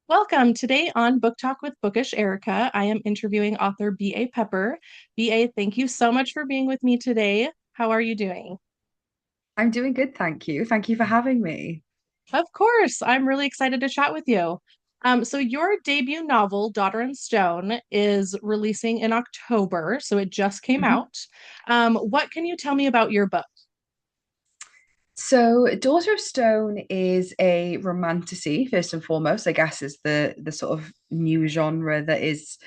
Welcome. Today on Book Talk with Bookish Erika, I am interviewing author B.A. Pepper. B.A., thank you so much for being with me today. How are you doing? I'm doing good, thank you. Thank you for having me. Of course, I'm really excited to chat with you. So your debut novel, Daughter in Stone, is releasing in October, so it just came Mhm. out. What can you tell me about your book? So, Daughter of Stone is a romantasy, first and foremost, I guess, is the sort of new genre that is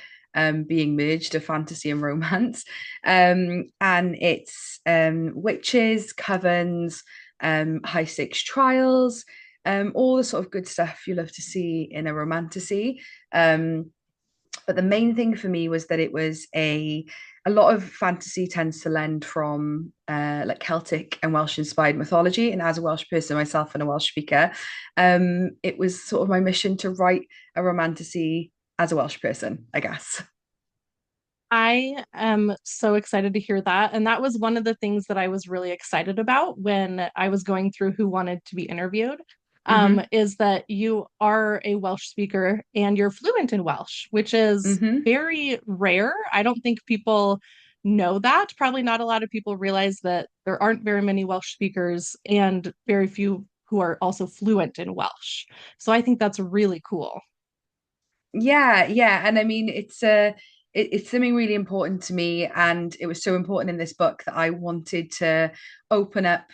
being merged of fantasy and romance. And it's witches, covens, high stakes trials, all the sort of good stuff you love to see in a romantasy. Um, but the main thing for me was that it was a lot of fantasy tends to lend from like Celtic and Welsh inspired mythology. And as a Welsh person myself and a Welsh speaker, it was sort of my mission to write a romantasy as a Welsh person, I guess. I am so excited to hear that. And that was one of the things that I was really excited about when I was going through who wanted to be interviewed, Hmm. is that you are a Welsh speaker and you're fluent in Welsh, which is Hmm. very rare. I don't think people know that. Probably not a lot of people realize that there aren't very many Welsh speakers and very few who are also fluent in Welsh. So I think that's really cool. Yeah, yeah. And I mean, it's something really important to me. And it was so important in this book that I wanted to open up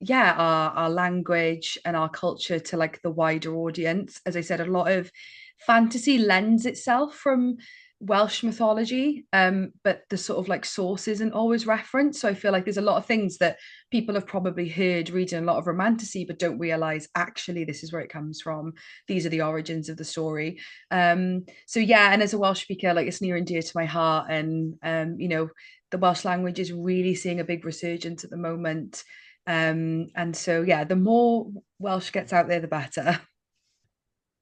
yeah, our language and our culture to like the wider audience. As I said, a lot of fantasy lends itself from Welsh mythology, but the sort of like source isn't always referenced. So I feel like there's a lot of things that people have probably heard reading a lot of romantasy, but don't realize actually this is where it comes from. These are the origins of the story. So yeah, and as a Welsh speaker, like it's near and dear to my heart. And the Welsh language is really seeing a big resurgence at the moment. And so yeah, the more Welsh gets out there, the better.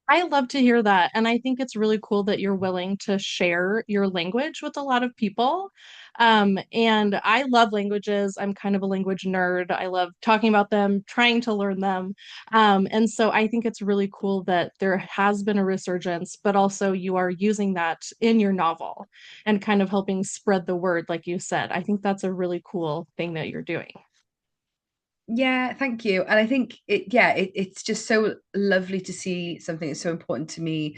I love to hear that. And I think it's really cool that you're willing to share your language with a lot of people. And I love languages. I'm kind of a language nerd. I love talking about them, trying to learn them. And so I think it's really cool that there has been a resurgence, but also you are using that in your novel and kind of helping spread the word, like you said. I think that's a really cool thing that you're doing. Yeah, thank you. And I think it's just so lovely to see something that's so important to me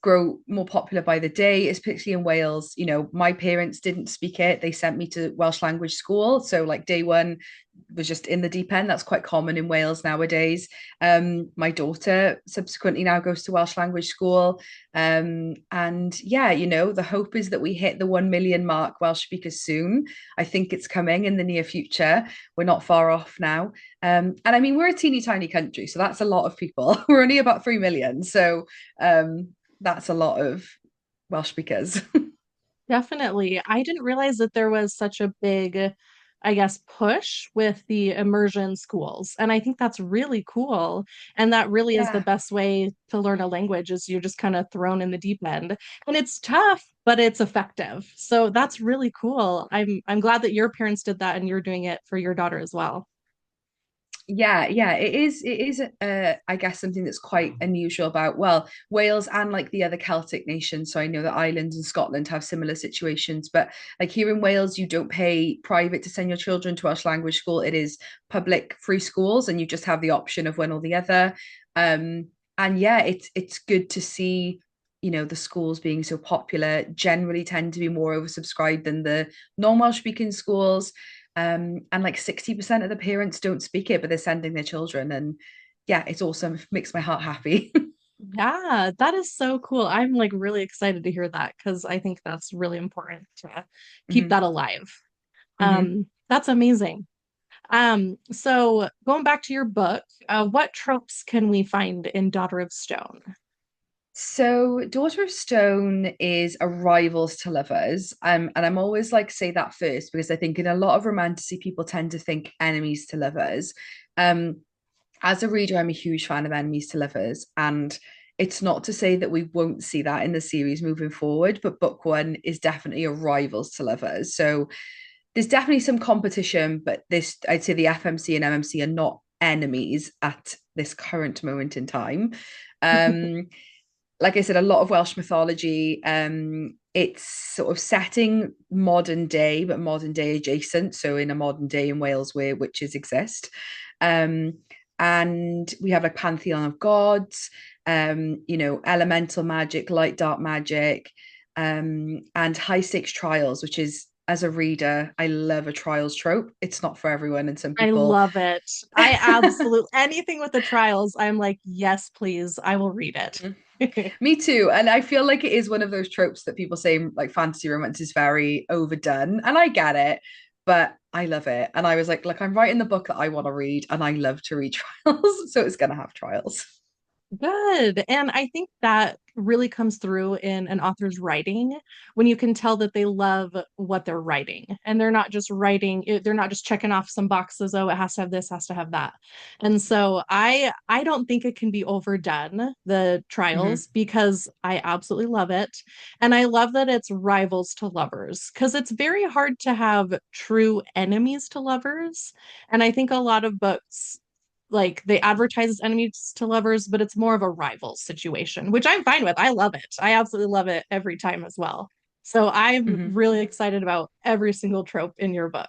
grow more popular by the day, especially in Wales. You know, my parents didn't speak it. They sent me to Welsh language school. So like day one was just in the deep end. That's quite common in Wales nowadays. My daughter subsequently now goes to Welsh language school. And yeah, the hope is that we hit the 1 million mark Welsh speakers soon. I think it's coming in the near future. We're not far off now. And I mean, we're a teeny tiny country, so that's a lot of people. We're only about 3 million. So that's a lot of Welsh speakers. Definitely. I didn't realize that there was such a big, I guess, push with the immersion schools. And I think that's really cool. And that really is the Yeah. best way to learn a language is you're just kind of thrown in the deep end. And it's tough, but it's effective. So that's really cool. I'm glad that your parents did that and you're doing it for your daughter as well. Yeah, it is I guess something that's quite unusual about, well, Wales and like the other Celtic nations. So I know that Ireland and Scotland have similar situations, but like here in Wales you don't pay private to send your children to Welsh language school. It is public free schools and you just have the option of one or the other. And yeah, it's good to see the schools being so popular. Generally tend to be more oversubscribed than the non-Welsh speaking schools. And like 60% of the parents don't speak it, but they're sending their children. And yeah, it's awesome. It makes my heart happy. Yeah, that is so cool. I'm like really excited to hear that because I think that's really important to keep Hmm. that alive. Hmm. That's amazing. So going back to your book, what tropes can we find in Daughter of Stone? So, Daughter of Stone is a rivals to lovers. And I'm always like say that first because I think in a lot of romantasy, people tend to think enemies to lovers. Um, as a reader, I'm a huge fan of enemies to lovers, and it's not to say that we won't see that in the series moving forward, but book one is definitely a rivals to lovers. So there's definitely some competition, but this I'd say the FMC and MMC are not enemies at this current moment in time. Um, like I said, a lot of Welsh mythology. It's sort of setting modern day, but modern day adjacent. So in a modern day in Wales where witches exist. Um, and we have like pantheon of gods, elemental magic, light dark magic, and high stakes trials, which is, as a reader, I love a trials trope. It's not for everyone, and some I people love it. I absolutely anything with the trials, I'm like, yes, please, I will read it. Me too. And I feel like it is one of those tropes that people say like fantasy romance is very overdone. And I get it, but I love it. And I was like, look, I'm writing the book that I want to read and I love to read trials. So it's gonna have trials. Good. And I think that really comes through in an author's writing when you can tell that they love what they're writing and they're not just writing they're not just checking off some boxes. Oh, it has to have this, has to have that. And so I don't think it can be overdone, the Mm-hmm. trials, because I absolutely love it. And I love that it's rivals to lovers because it's very hard to have true enemies to lovers. And I think a lot of books like they advertise as enemies to lovers, but it's more of a rival situation, which I'm fine with. I love it. I absolutely love it every time as well. So I'm Mm-hmm. really excited about every single trope in your book.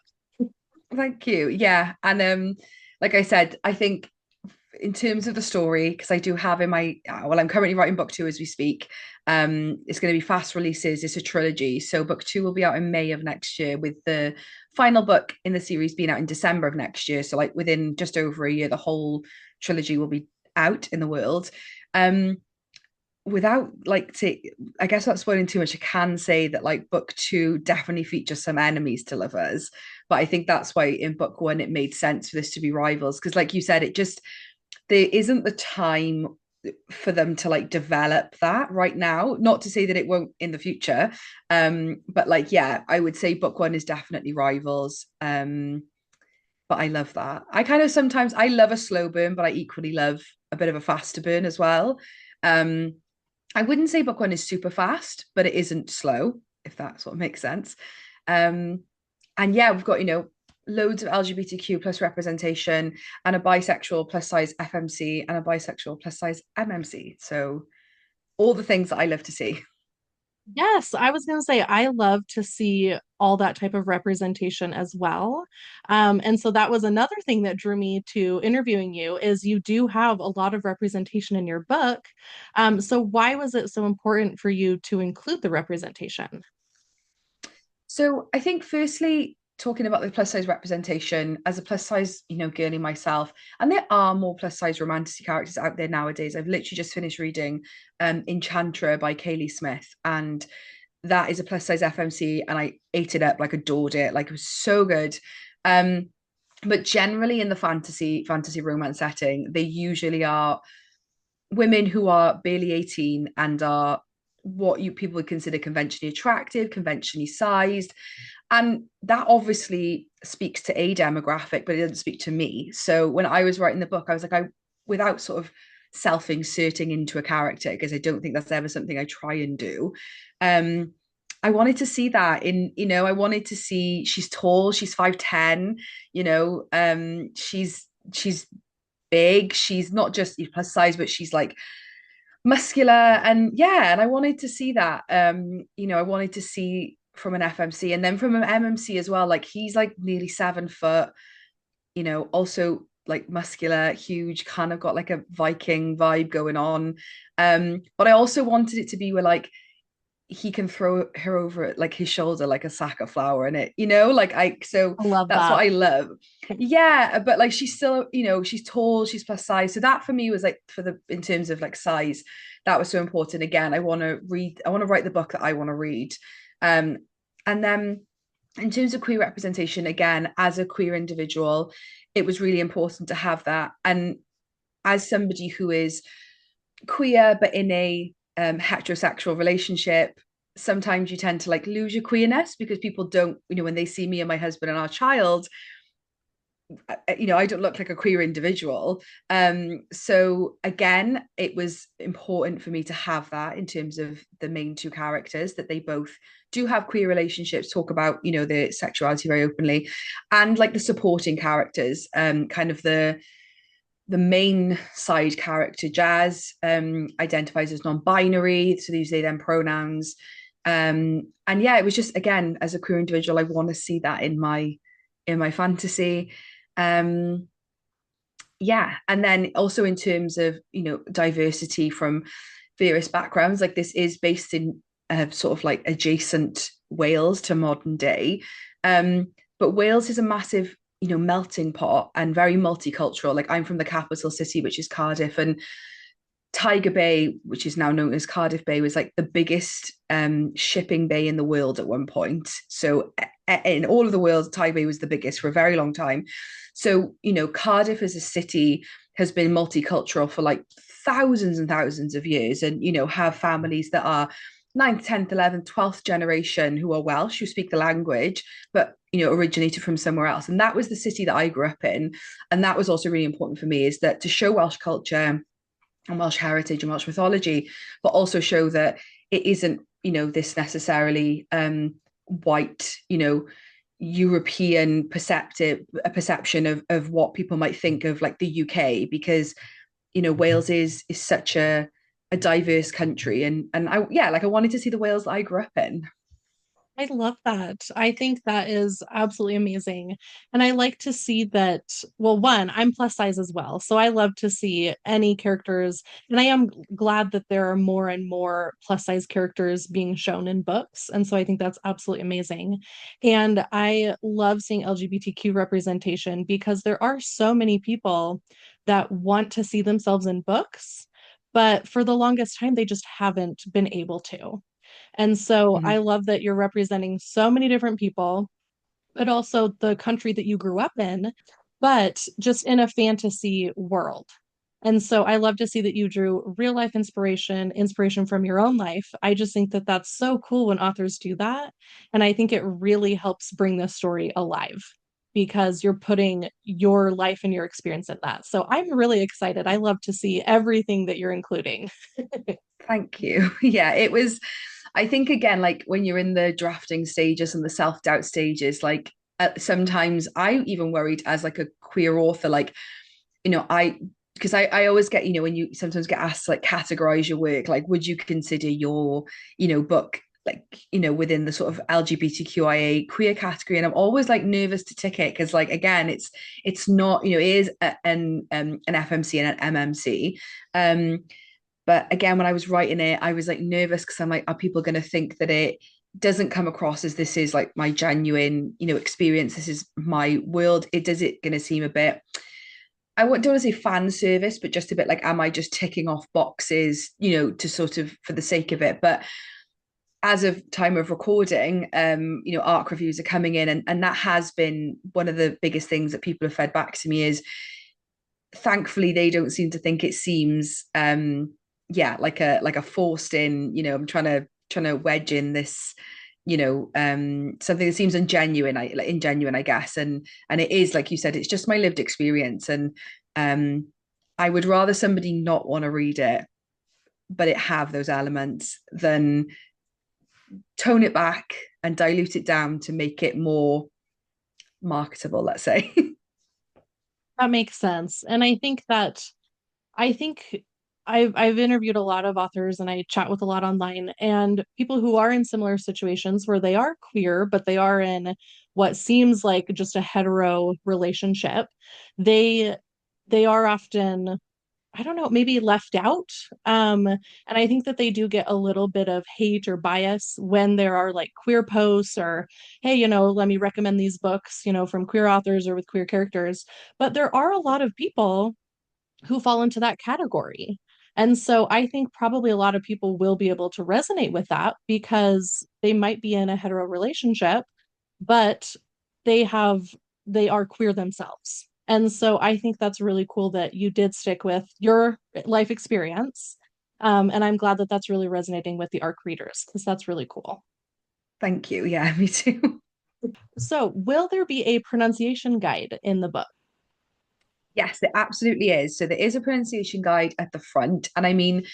Thank you. Yeah. And like I said, I think in terms of the story, because I do have in my well, I'm currently writing book two as we speak. It's going to be fast releases. It's a trilogy, so book two will be out in May of next year, with the final book in the series being out in December of next year. So like within just over a year, the whole trilogy will be out in the world. Um, without like to, I guess not spoiling too much, I can say that like book two definitely features some enemies to lovers, but I think that's why in book one it made sense for this to be rivals, because like you said, it just there isn't the time for them to like develop that right now. Not to say that it won't in the future, but like yeah, I would say book one is definitely rivals. But I love that. I kind of sometimes I love a slow burn, but I equally love a bit of a faster burn as well. Um, I wouldn't say book one is super fast, but it isn't slow, if that's what makes sense. Um, and yeah, we've got, loads of LGBTQ plus representation and a bisexual plus size FMC and a bisexual plus size MMC. So all the things that I love to see. Yes, I was going to say I love to see all that type of representation as well. And so that was another thing that drew me to interviewing you is you do have a lot of representation in your book. So why was it so important for you to include the representation? So I think firstly, talking about the plus size representation as a plus size, girly myself, and there are more plus size romantasy characters out there nowadays. I've literally just finished reading Enchantra by Kaylee Smith, and that is a plus size FMC, and I ate it up, like adored it, like it was so good. Um, but generally in the fantasy romance setting, they usually are women who are barely 18 and are what you people would consider conventionally attractive, conventionally sized. And that obviously speaks to a demographic, but it doesn't speak to me. So when I was writing the book, I was like, without sort of self-inserting into a character, because I don't think that's ever something I try and do. Um, I wanted to see that I wanted to see she's tall, she's 5'10, she's big. She's not just plus size, but she's like muscular, and yeah, and I wanted to see that. I wanted to see from an FMC and then from an MMC as well. Like he's like nearly 7 foot, also like muscular, huge, kind of got like a Viking vibe going on. But I also wanted it to be where like he can throw her over like his shoulder like a sack of flour in it, like so I love that's what that. I love. Yeah, but like she's still, she's tall, she's plus size. So that for me was like for the in terms of like size, that was so important. Again, I want to write the book that I want to read. Um and then in terms of queer representation, again, as a queer individual, it was really important to have that. And as somebody who is queer but in a heterosexual relationship, sometimes you tend to like lose your queerness because people don't, when they see me and my husband and our child, I don't look like a queer individual. So again, it was important for me to have that in terms of the main two characters, that they both do have queer relationships, talk about, their sexuality very openly, and like the supporting characters, kind of the main side character, Jazz, identifies as non-binary, so these they then pronouns. And yeah, it was just again, as a queer individual, I want to see that in my fantasy. Um, yeah, and then also in terms of diversity from various backgrounds, like this is based in sort of like adjacent Wales to modern day. But Wales is a massive melting pot and very multicultural. Like I'm from the capital city, which is Cardiff, and Tiger Bay, which is now known as Cardiff Bay, was like the biggest shipping bay in the world at one point. So in all of the world, Tiger Bay was the biggest for a very long time. So, Cardiff as a city has been multicultural for like thousands and thousands of years, and, have families that are ninth, 10th, 11th, 12th generation who are Welsh, who speak the language, but, originated from somewhere else. And that was the city that I grew up in. And that was also really important for me, is that to show Welsh culture and Welsh heritage and Welsh mythology, but also show that it isn't, this necessarily white, European perception of what people might think of like the UK, because Wales is such a diverse country, and I yeah, like I wanted to see the Wales that I grew up in. I love that. I think that is absolutely amazing. And I like to see that, well, one, I'm plus size as well. So I love to see any characters. And I am glad that there are more and more plus size characters being shown in books. And so I think that's absolutely amazing. And I love seeing LGBTQ representation because there are so many people that want to see themselves in books, but for the longest time, they just haven't been able to. And so I Mhm. love that you're representing so many different people, but also the country that you grew up in, but just in a fantasy world. And so I love to see that you drew real life inspiration from your own life. I just think that that's so cool when authors do that. And I think it really helps bring the story alive because you're putting your life and your experience in that. So I'm really excited. I love to see everything that you're including. Thank you. Yeah, it was, I think again, like when you're in the drafting stages and the self-doubt stages, like sometimes I even worried as like a queer author, like, I because I always get, when you sometimes get asked to like categorize your work, like would you consider your, book like, within the sort of LGBTQIA queer category? And I'm always like nervous to tick it because like again, it's not, it is an FMC and an MMC. But again, when I was writing it, I was like nervous because I'm like, are people going to think that it doesn't come across as this is like my genuine, experience? This is my world. It going to seem a bit, don't want to say fan service, but just a bit like, am I just ticking off boxes, to sort of for the sake of it? But as of time of recording, ARC reviews are coming in, and that has been one of the biggest things that people have fed back to me is thankfully they don't seem to think it seems yeah, like a forced in, I'm trying to wedge in this, something that seems ingenuine, I guess. And it is, like you said, it's just my lived experience. And I would rather somebody not want to read it, but it have those elements, than tone it back and dilute it down to make it more marketable, let's say. That makes sense. And I think I've interviewed a lot of authors and I chat with a lot online and people who are in similar situations where they are queer, but they are in what seems like just a hetero relationship. They they are often, I don't know, maybe left out. And I think that they do get a little bit of hate or bias when there are like queer posts or, hey, let me recommend these books, from queer authors or with queer characters. But there are a lot of people who fall into that category. And so I think probably a lot of people will be able to resonate with that because they might be in a hetero relationship, but they have they are queer themselves. And so I think that's really cool that you did stick with your life experience. And I'm glad that that's really resonating with the ARC readers because that's really cool. Thank you. Yeah, me too. So, will there be a pronunciation guide in the book? Yes, it absolutely is. So there is a pronunciation guide at the front. And I mean,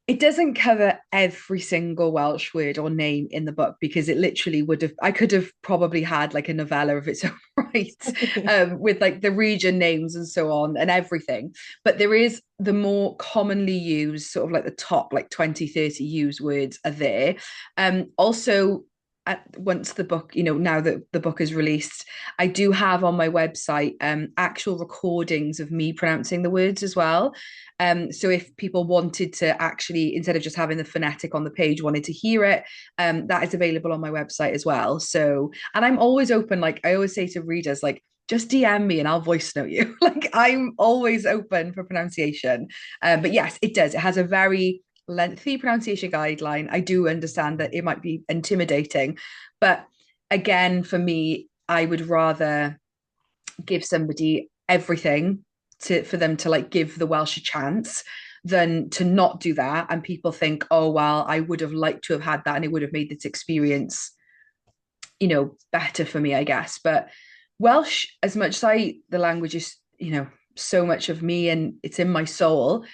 It doesn't cover every single Welsh word or name in the book because it literally would have, I could have probably had like a novella of its own right, with like the region names and so on and everything. But there is the more commonly used, sort of like the top like 20, 30 used words are there. Also, once the book, now that the book is released, I do have on my website actual recordings of me pronouncing the words as well. So if people wanted to actually, instead of just having the phonetic on the page, wanted to hear it, that is available on my website as well. So, and I'm always open, like I always say to readers, like, just DM me and I'll voice note you. Like I'm always open for pronunciation. But yes, it does. It has a very lengthy pronunciation guideline. I do understand that it might be intimidating, but again, for me, I would rather give somebody everything for them to like give the Welsh a chance than to not do that and people think, oh well, I would have liked to have had that and it would have made this experience, better for me, I guess. But Welsh, as much as the language is, so much of me and it's in my soul,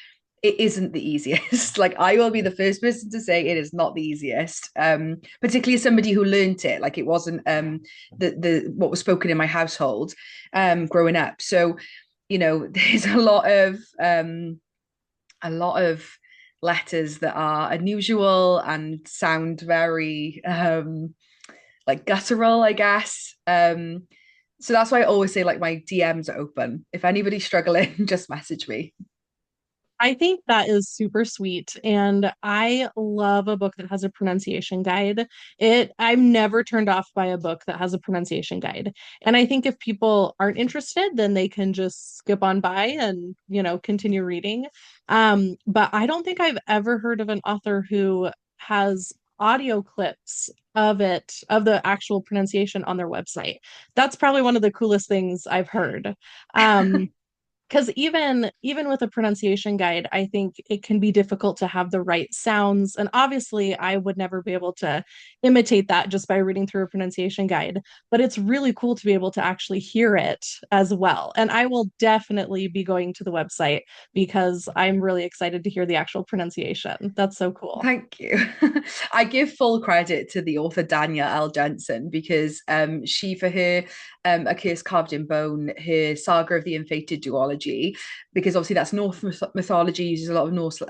it isn't the easiest. Like I will be the first person to say it is not the easiest. Particularly as somebody who learnt it, like it wasn't the what was spoken in my household growing up. So, there's a lot of letters that are unusual and sound very like guttural, I guess. So that's why I always say like my DMs are open. If anybody's struggling, just message me. I think that is super sweet. And I love a book that has a pronunciation guide. I'm never turned off by a book that has a pronunciation guide. And I think if people aren't interested, then they can just skip on by and, continue reading. But I don't think I've ever heard of an author who has audio clips of the actual pronunciation on their website. That's probably one of the coolest things I've heard. Um, because even with a pronunciation guide, I think it can be difficult to have the right sounds. And obviously, I would never be able to imitate that just by reading through a pronunciation guide. But it's really cool to be able to actually hear it as well. And I will definitely be going to the website because I'm really excited to hear the actual pronunciation. That's so cool. Thank you. I give full credit to the author Dania L. Jensen because she, for her A Curse Carved in Bone, her Saga of the Unfated duology, because obviously that's Norse mythology, uses a lot of Norse,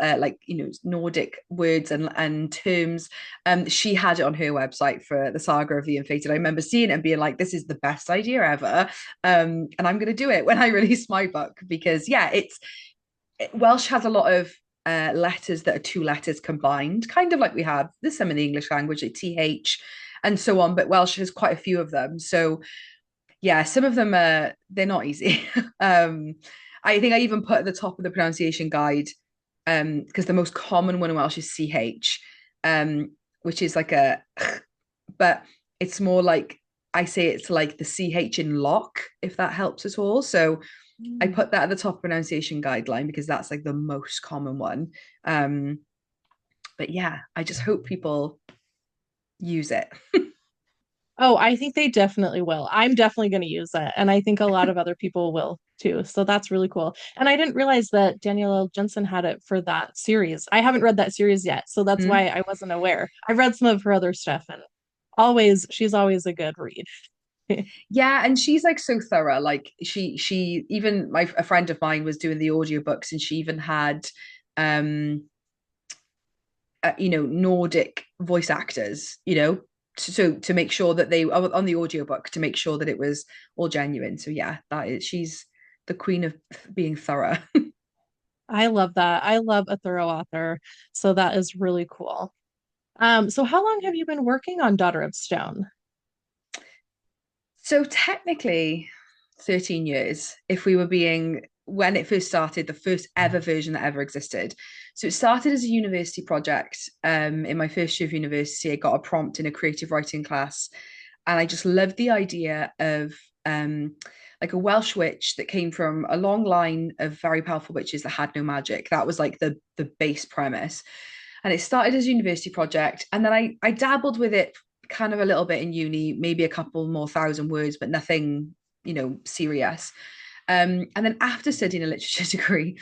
Nordic words and terms. She had it on her website for the Saga of the Unfated. I remember seeing it and being like, this is the best idea ever. And I'm going to do it when I release my book because, yeah, Welsh has a lot of letters that are two letters combined, kind of like we have. There's some in the English language, like TH and so on, but Welsh has quite a few of them. So yeah, some of them are they're not easy. I think I even put at the top of the pronunciation guide, because the most common one in Welsh is CH, which is like but it's more like I say it's like the CH in lock, if that helps at all. So I Mm. put that at the top pronunciation guideline because that's like the most common one. Um, but yeah, I just hope people use it. Oh, I think they definitely will. I'm definitely going to use it. And I think a lot of other people will too. So that's really cool. And I didn't realize that Danielle L. Jensen had it for that series. I haven't read that series yet. So that's Mm. why I wasn't aware. I've read some of her other stuff and she's always a good read. Yeah, and she's like so thorough. Like she even a friend of mine was doing the audiobooks and she even had um Nordic voice actors, so to make sure that they on the audiobook to make sure that it was all genuine. So yeah, that is she's the queen of being thorough. I love that. I love a thorough author. So that is really cool. So how long have you been working on Daughter of Stone? So technically 13 years if we were being when it first started, the first ever version that ever existed. So it started as a university project. In my first year of university, I got a prompt in a creative writing class, and I just loved the idea of like a Welsh witch that came from a long line of very powerful witches that had no magic. That was like the base premise. And it started as a university project, and then I dabbled with it kind of a little bit in uni, maybe a couple more thousand words, but nothing, serious. And then after studying a literature degree,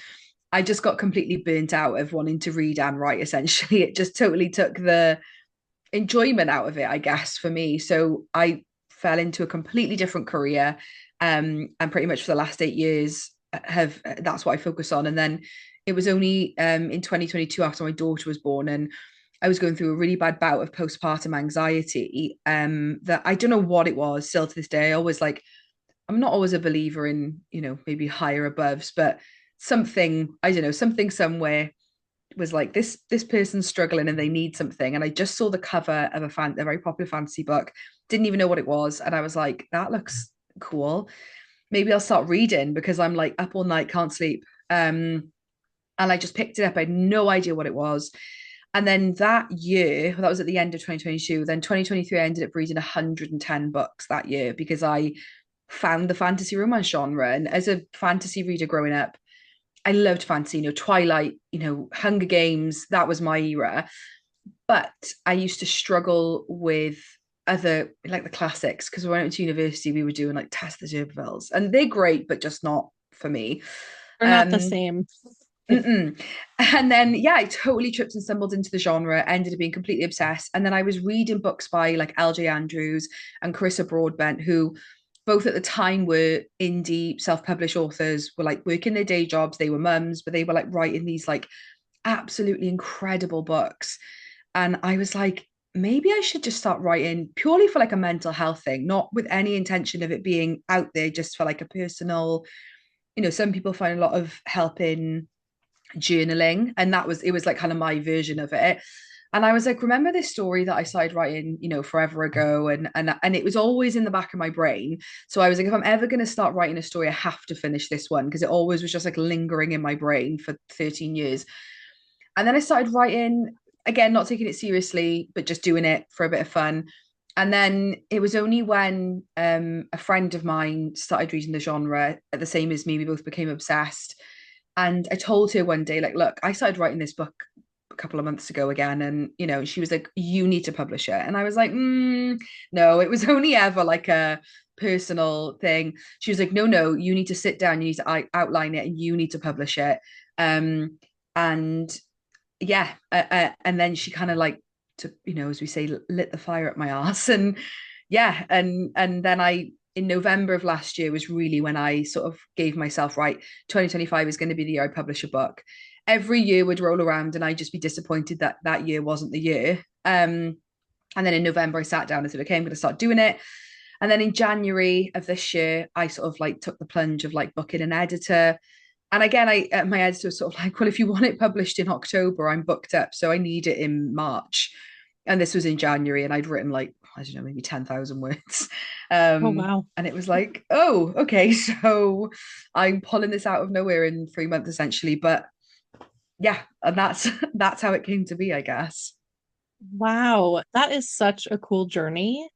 I just got completely burnt out of wanting to read and write, essentially. It just totally took the enjoyment out of it, I guess, for me. So I fell into a completely different career. And pretty much for the last 8 years have that's what I focus on. And then it was only in 2022 after my daughter was born and I was going through a really bad bout of postpartum anxiety. That I don't know what it was, still to this day. I always like I'm not always a believer in, maybe higher aboves, but something, I don't know, something somewhere was like this person's struggling and they need something. And I just saw the cover of a very popular fantasy book, didn't even know what it was. And I was like, that looks cool. Maybe I'll start reading because I'm like up all night, can't sleep. And I just picked it up. I had no idea what it was. And then that year, that was at the end of 2022, then 2023, I ended up reading 110 books that year because I found the fantasy romance genre. And as a fantasy reader growing up, I loved fantasy, Twilight, Hunger Games, that was my era. But I used to struggle with other, like the classics, because when I went to university, we were doing like Tess the D'Urbervilles, and they're great, but just not for me. We're not the Um, same. Mm-mm. And then, yeah, I totally tripped and stumbled into the genre, ended up being completely obsessed. And then I was reading books by like LJ Andrews and Carissa Broadbent, who both at the time were indie self-published authors, were like working their day jobs. They were mums, but they were like writing these like absolutely incredible books. And I was like, maybe I should just start writing purely for like a mental health thing, not with any intention of it being out there, just for like a personal, some people find a lot of help in journaling, and it was like kind of my version of it. And I was like, remember this story that I started writing, forever ago, and it was always in the back of my brain. So I was like, if I'm ever going to start writing a story, I have to finish this one because it always was just like lingering in my brain for 13 years. And then I started writing again, not taking it seriously, but just doing it for a bit of fun. And then it was only when a friend of mine started reading the genre at the same as me, we both became obsessed. And I told her one day, like, look, I started writing this book a couple of months ago again. And, she was like, you need to publish it. And I was like, no, it was only ever like a personal thing. She was like, no, you need to sit down, you need to outline it, and you need to publish it. And yeah, and then she kind of like to as we say, lit the fire at my ass. And yeah, and then I in November of last year was really when I sort of gave myself, right, 2025 is going to be the year I publish a book. Every year would roll around and I'd just be disappointed that that year wasn't the year. And then in November I sat down and said, okay, I'm going to start doing it. And then in January of this year, I sort of like took the plunge of like booking an editor. And again, my editor was sort of like, well, if you want it published in October, I'm booked up, so I need it in March. And this was in January, and I'd written like, I don't know, maybe 10,000 words. Oh, wow. And it was like, oh, okay, so I'm pulling this out of nowhere in 3 months essentially. But yeah, and that's that's how it came to be, I guess. Wow, that is such a cool journey.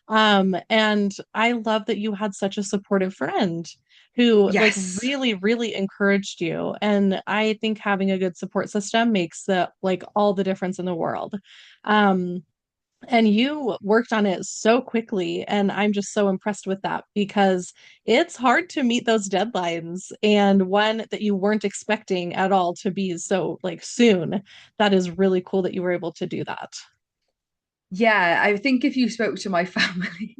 And I love that you had such a supportive friend who like Yes. really, really encouraged you. And I think having a good support system makes the like all the difference in the world. Um, and you worked on it so quickly, and I'm just so impressed with that because it's hard to meet those deadlines and one that you weren't expecting at all to be so like soon. That is really cool that you were able to do that. Yeah, I think if you spoke to my family,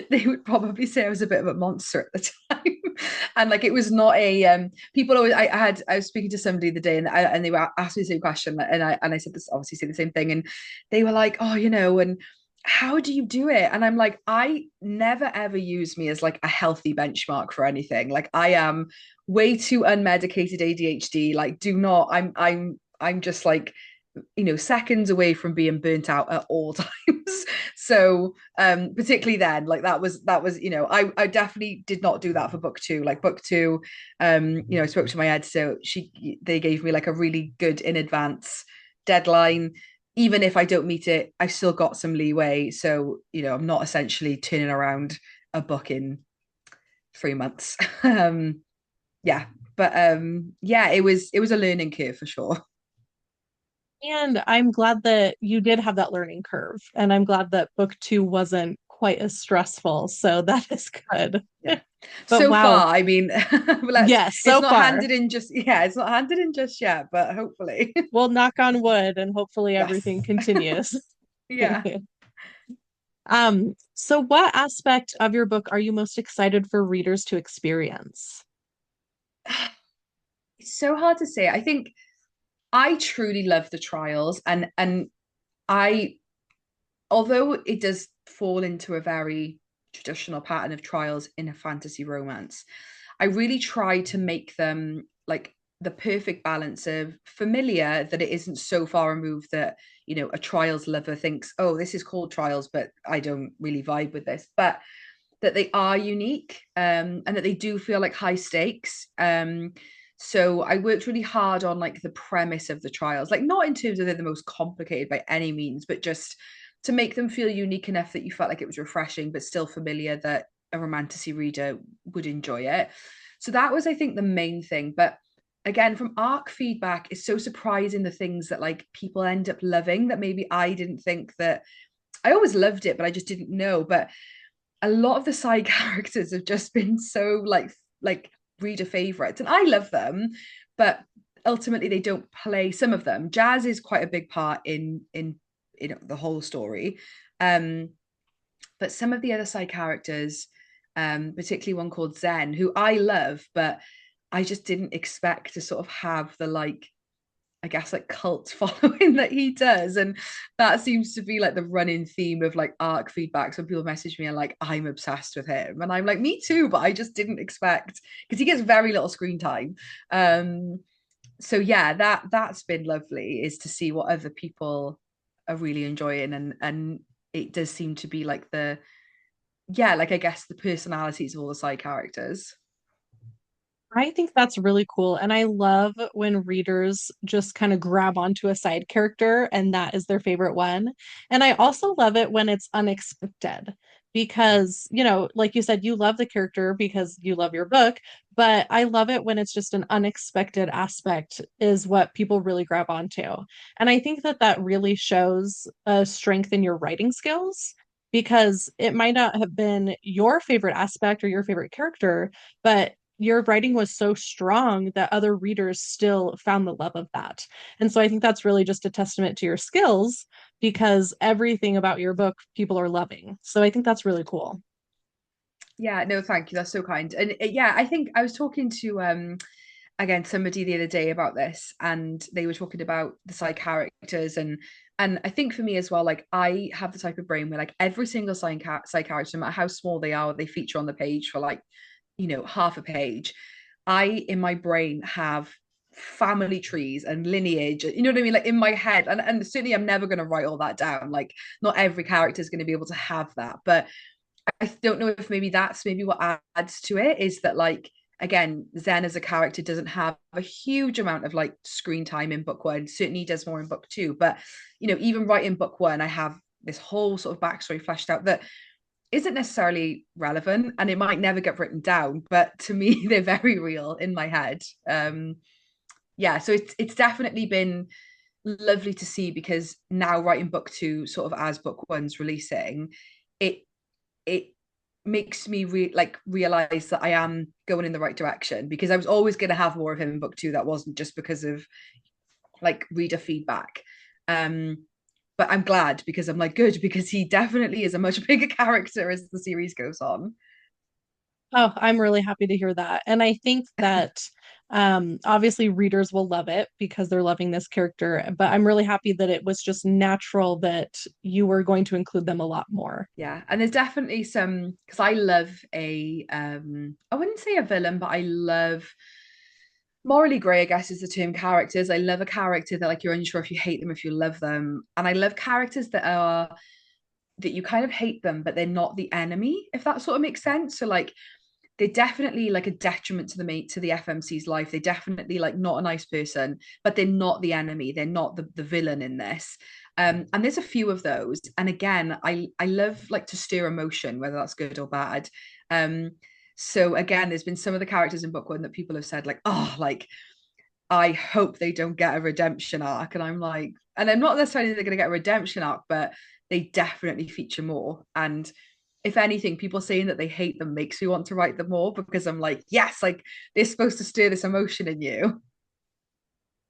they would probably say I was a bit of a monster at the time. And like it was not a people always I was speaking to somebody the day and they were asking me the same question and I said this obviously say the same thing and they were like, "Oh, and how do you do it?" And I'm like, "I never ever use me as like a healthy benchmark for anything. Like I am way too unmedicated ADHD. Like do not I'm just like seconds away from being burnt out at all times. So particularly then, like that was I definitely did not do that for book two. Like book two, I spoke to my editor. They gave me like a really good in advance deadline. Even if I don't meet it, I've still got some leeway. So, I'm not essentially turning around a book in 3 months. Yeah. But yeah, it was a learning curve for sure. And I'm glad that you did have that learning curve. And I'm glad that book two wasn't quite as stressful. So that is good. Yeah. But So wow, far, I mean, let's, yes, it's so not far. handed in just, yeah, it's not handed in just yet, but hopefully. We'll knock on wood and hopefully Yes. everything continues. Yeah. So what aspect of your book are you most excited for readers to experience? It's so hard to say. I think I truly love the trials, and I, although it does fall into a very traditional pattern of trials in a fantasy romance, I really try to make them like the perfect balance of familiar, that it isn't so far removed that, you know, a trials lover thinks, oh, this is called trials, but I don't really vibe with this. But that they are unique, and that they do feel like high stakes. So I worked really hard on like the premise of the trials, like not in terms of they're the most complicated by any means, but just to make them feel unique enough that you felt like it was refreshing, but still familiar, that a romantasy reader would enjoy it. So that was, I think, the main thing. But again, from ARC feedback, it's so surprising the things that like people end up loving that maybe I didn't think that. I always loved it, but I just didn't know. But a lot of the side characters have just been so like reader favorites, and I love them, but ultimately they don't play. Some of them, Jazz is quite a big part in the whole story, um but some of the other side characters, particularly one called Zen, who I love, but I just didn't expect to sort of have the like, I guess, like cult following that he does. And that seems to be like the running theme of like ARC feedbacks when people message me and like, I'm obsessed with him. And I'm like, me too, but I just didn't expect, because he gets very little screen time. So yeah, that's been lovely, is to see what other people are really enjoying. And it does seem to be like the, yeah, like I guess the personalities of all the side characters. I think that's really cool. And I love when readers just kind of grab onto a side character and that is their favorite one. And I also love it when it's unexpected because, like you said, you love the character because you love your book, but I love it when it's just an unexpected aspect is what people really grab onto. And I think that that really shows a strength in your writing skills because it might not have been your favorite aspect or your favorite character, but your writing was so strong that other readers still found the love of that. And so I think that's really just a testament to your skills because everything about your book people are loving. So I think that's really cool. Yeah, no, thank you. That's so kind. And yeah, I think I was talking to again somebody the other day about this, and they were talking about the side characters, and I think for me as well, like I have the type of brain where like every single side character, no matter how small they are, they feature on the page for like, you know, half a page. I in my brain have family trees and lineage, you know what I mean, like in my head. And certainly I'm never going to write all that down. Like not every character is going to be able to have that, but I don't know if maybe that's maybe what adds to it, is that like again, Zen as a character doesn't have a huge amount of like screen time in book one. Certainly he does more in book two, but you know, even right in book one, I have this whole sort of backstory fleshed out that isn't necessarily relevant, and it might never get written down, but to me they're very real in my head. Yeah, so it's definitely been lovely to see, because now writing book two sort of as book one's releasing, it it makes me like realize that I am going in the right direction, because I was always going to have more of him in book two. That wasn't just because of like reader feedback. um but I'm glad, because I'm like, good, because he definitely is a much bigger character as the series goes on. Oh, I'm really happy to hear that. And I think that obviously readers will love it because they're loving this character, but I'm really happy that it was just natural that you were going to include them a lot more. Yeah, and there's definitely some, because I love a I wouldn't say a villain, but I love morally grey, I guess is the term, characters. I love a character that like you're unsure if you hate them, if you love them. And I love characters that are, that you kind of hate them, but they're not the enemy, if that sort of makes sense. So like they're definitely like a detriment to the mate to the FMC's life. They definitely like not a nice person, but they're not the enemy. They're not the villain in this. And there's a few of those. And again, I love like to stir emotion, whether that's good or bad. Um, so again, there's been some of the characters in book one that people have said like, oh, like I hope they don't get a redemption arc. And I'm like, and I'm not necessarily they're going to get a redemption arc, but they definitely feature more. And if anything, people saying that they hate them makes me want to write them more because I'm like, yes, like they're supposed to stir this emotion in you.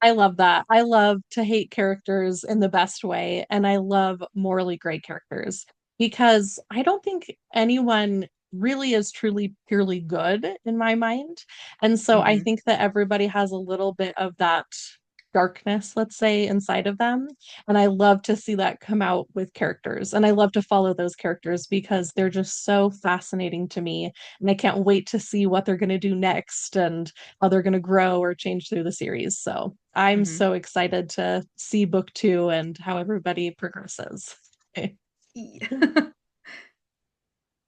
I love that. I love to hate characters in the best way, and I love morally gray characters because I don't think anyone really is truly purely good in my mind. And so I Mm-hmm. think that everybody has a little bit of that darkness, let's say, inside of them. And I love to see that come out with characters. And I love to follow those characters because they're just so fascinating to me. And I can't wait to see what they're going to do next and how they're going to grow or change through the series. So I'm Mm-hmm. so excited to see book two and how everybody progresses. Okay.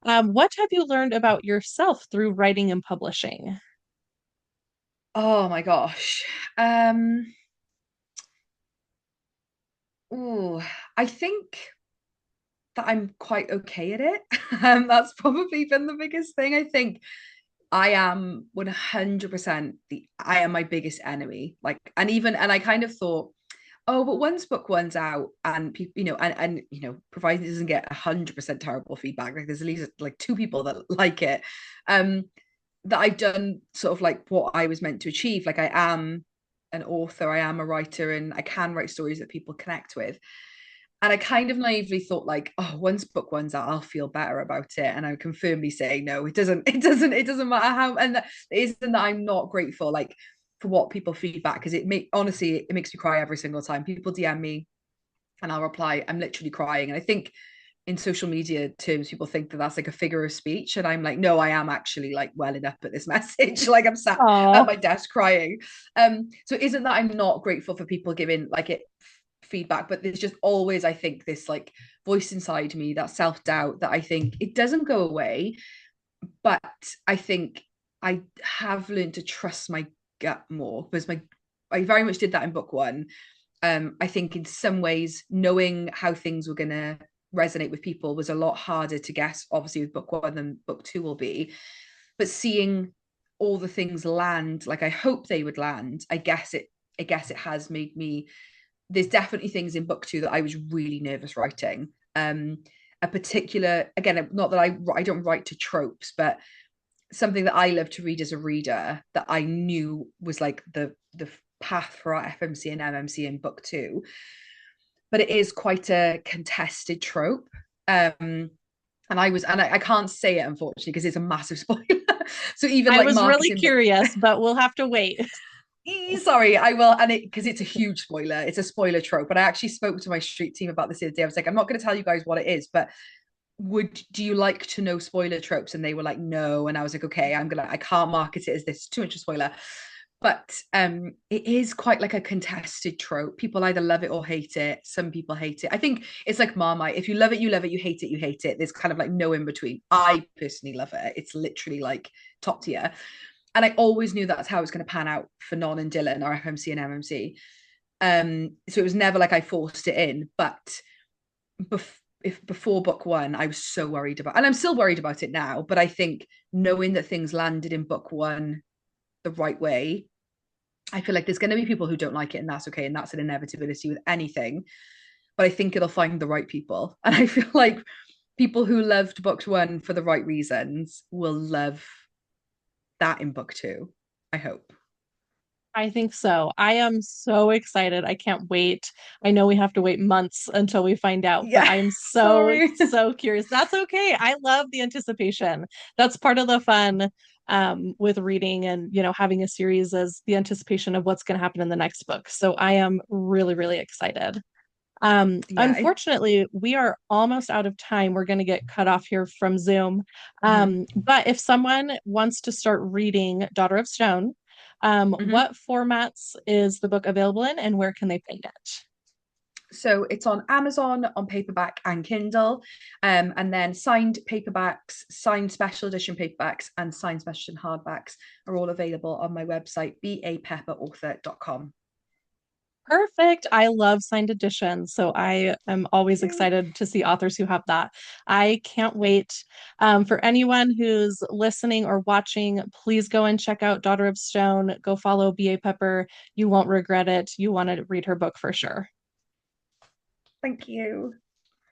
What have you learned about yourself through writing and publishing? Oh my gosh. Um, ooh, I think that I'm quite okay at it. That's probably been the biggest thing. I think I am 100% I am my biggest enemy. Like, and I kind of thought, oh, but once book one's out and people, and provided it doesn't get 100% terrible feedback, like there's at least like two people that like it, um, that I've done sort of like what I was meant to achieve. Like I am an author, I am a writer, and I can write stories that people connect with. And I kind of naively thought like, oh, once book one's out, I'll feel better about it. And I can firmly say, no, it doesn't, it doesn't matter how, and it isn't that I'm not grateful, like for what people feedback, because honestly, it makes me cry every single time. People DM me and I'll reply, I'm literally crying. And I think in social media terms, people think that that's like a figure of speech. And I'm like, no, I am actually like welling up at this message. Like I'm sat at Oh, my desk crying. So it isn't that I'm not grateful for people giving like it feedback, but there's just always, I think, this like voice inside me, that self-doubt that I think it doesn't go away. But I think I have learned to trust my gut more because my I very much did that in book one. I think in some ways, knowing how things were gonna resonate with people was a lot harder to guess, obviously, with book one than book two will be. But seeing all the things land like I hope they would land, I guess it has made me, there's definitely things in book two that I was really nervous writing. A particular, again, not that I don't write to tropes, but something that I love to read as a reader that I knew was like the path for our FMC and MMC in book two, but it is quite a contested trope. I can't say it unfortunately because it's a massive spoiler. So even I like was really marketing, curious, but we'll have to wait. sorry, I will, and it because it's a huge spoiler. It's a spoiler trope. But I actually spoke to my street team about this the other day. I was like, I'm not going to tell you guys what it is, but do you like to know spoiler tropes? And they were like, no. And I was like, okay, I can't market it as this, too much of spoiler. But it is quite like a contested trope. People either love it or hate it. Some people hate it. I think it's like Marmite. If you love it, you love it. You hate it, you hate it. There's kind of like no in between. I personally love it. It's literally like top tier. And I always knew that's how it was going to pan out for Non and Dylan, our FMC and MMC. So it was never like I forced it in. But if before book one, I was so worried about, and I'm still worried about it now. But I think knowing that things landed in book one the right way, I feel like there's going to be people who don't like it, and that's okay, and that's an inevitability with anything. But I think it'll find the right people, and I feel like people who loved book one for the right reasons will love that in book two. I hope. I think so. I am so excited. I can't wait. I know we have to wait months until we find out, but Yeah, I'm so, sorry. so curious. That's okay. I love the anticipation. That's part of the fun with reading and, having a series is the anticipation of what's going to happen in the next book. So I am really, really excited. Yeah. Unfortunately, we are almost out of time. We're going to get cut off here from Zoom. Mhm, But if someone wants to start reading Daughter of Stone, mhm. what formats is the book available in and where can they find it? So it's on Amazon, on paperback and Kindle, and then signed paperbacks, signed special edition paperbacks, and signed special edition hardbacks are all available on my website, bapepperauthor.com. Perfect. I love signed editions. So I am always You. excited to see authors who have that. I can't wait. For anyone who's listening or watching, please go and check out Daughter of Stone. Go follow B.A. Pepper. You won't regret it. You want to read her book for sure. Thank you.